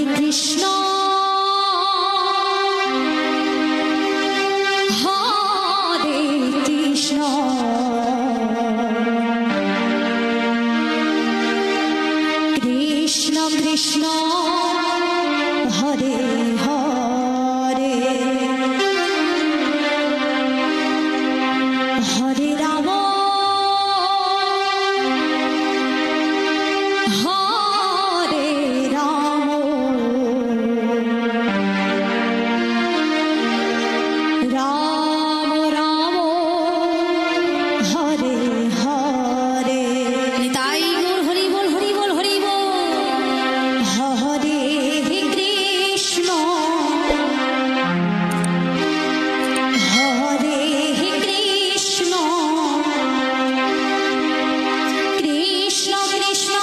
কৃষ্ণ হরে কৃষ্ণ কৃষ্ণ কৃষ্ণ হরে হরে হরে রাম হরে রাম রাম রাম হরে হরে তাই মোর হরি বল হরি বল হরি বল হরে কৃষ্ণ হরে কৃষ্ণ কৃষ্ণ কৃষ্ণ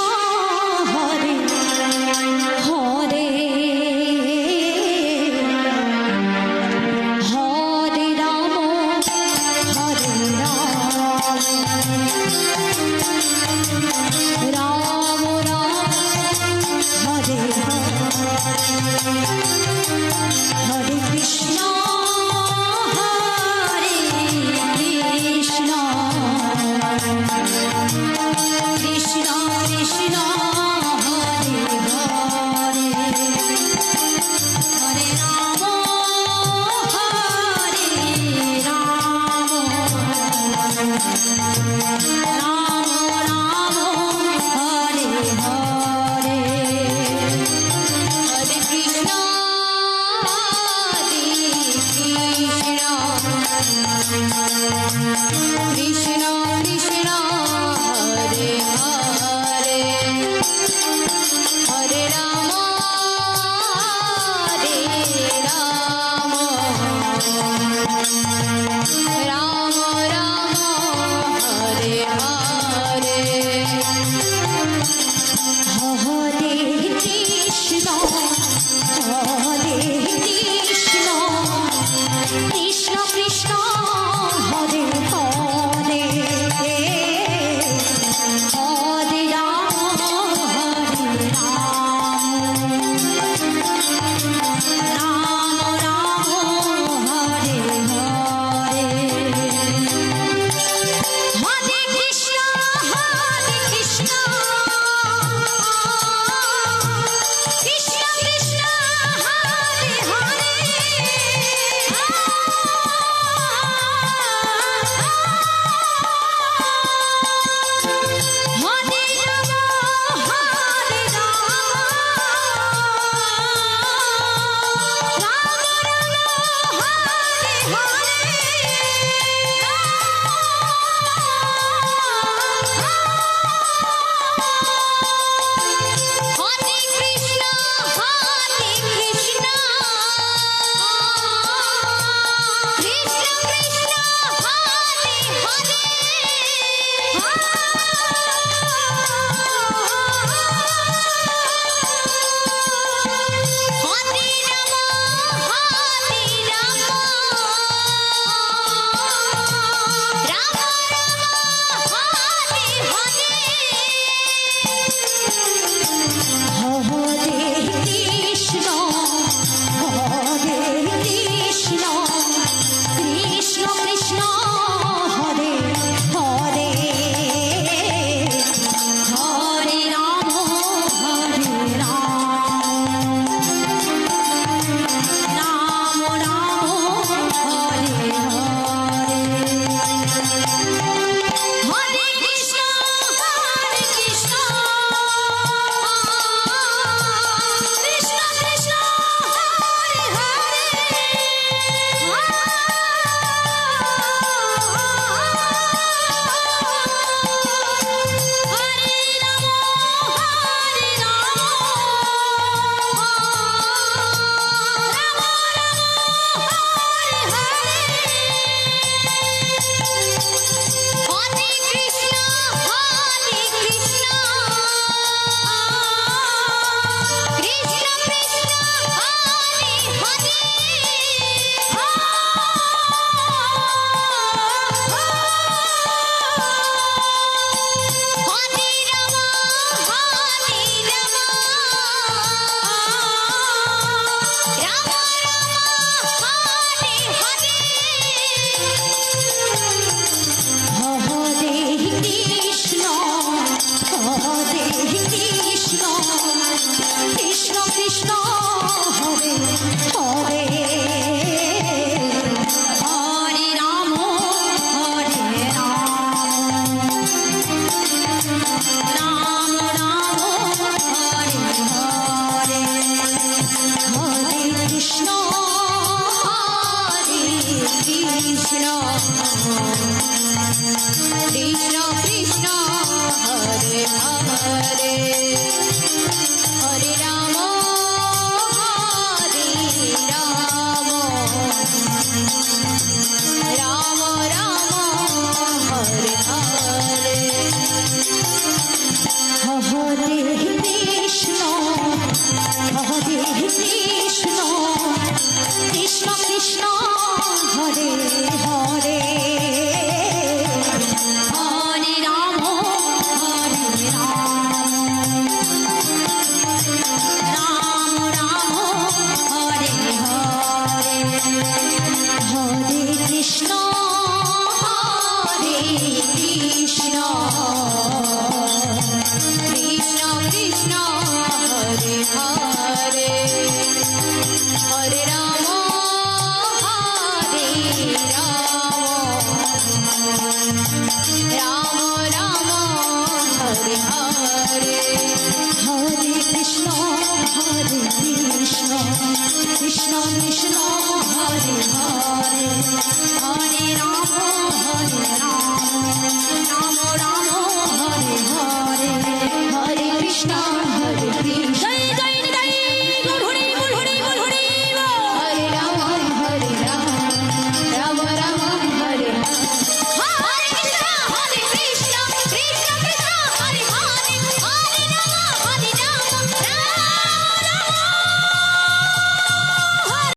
হরে হরে হরে রাম হরে রাম রাম রাম হরে হরে কৃষ্ণ হরে কৃষ্ণ কৃষ্ণ কৃষ্ণ হরে হরে হরে রাম হরে রাম রাম রাম হরে হরে হরে কৃষ্ণ কৃষ্ণ কৃষ্ণ কৃষ্ণ হরে হরে হরে রাম রাম রাম হরে হরে হরে কৃষ্ণ কৃষ্ণ কৃষ্ণ হরে হরে হরে রাম রাম রাম হরে হরে হরে কৃষ্ণ কৃষ্ণ কৃষ্ণ হরে হরে হরে রাম রাম রাম হরে হরে হরে কৃষ্ণ কৃষ্ণ কৃষ্ণ